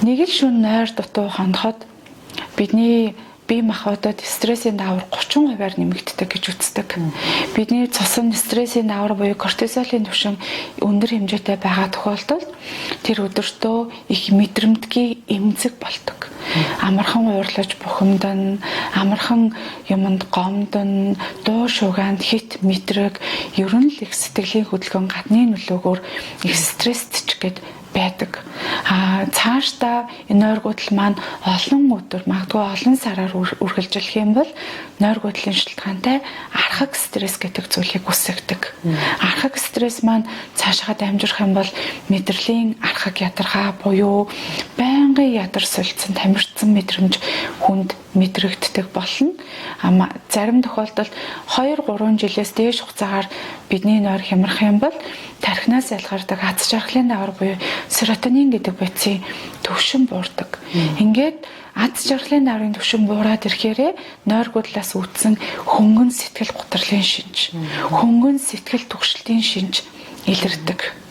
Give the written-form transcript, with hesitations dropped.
Нэг л шөнө нойр дутуу хандахад бидний бие махбодод стрессийн давар 30%-аар нэмэгддэг гэж үздэг. Бидний цусны стрессийн давар буюу кортизолын түвшин өндөр хэмжээтэй байгаа тохиолдолд тэр өдөртөө их мэдрэмтгий эмзэг болдог. Амархан уурлаж бухимдан, амархан юмд гомдон, дуу шугаанд хит мэдрэг, ер нь л их сэтгэлийн хөдөлгөөн гадны нөлөөгөөр их стрессч гэд байдаг. Цаашдаа энэ ойргуудл маань олон өдөр, магадгүй олон сараар үргэлжилэх юм бол нойргуудлын шалтгаантай архаг стресс гэдэг зүйлийг үүсгдэг. Архаг стресс маань цаашаа дамжирх юм бол мэдрэлийн архаг ядаргаа буюу байнгын ядар солилцсон тамирчсан мэдрэмж хүнд мэдрэгддэг болно. Зарим тохиолдолд 2-3 жилээс дээш хугацаагаар бидний нойр хямрах юм бол тархинаас ялгардаг аз жаргалын давар буюу серотонин гэдэг бодисын түвшин буурдаг. Ингээд аз жаргалын даврын түвшин буураад ирэхээрээ нойргуудлаас үүдсэн хөнгөн сэтгэл гутралын шинж, хөнгөн сэтгэл түгшилтийн шинж илэрдэг.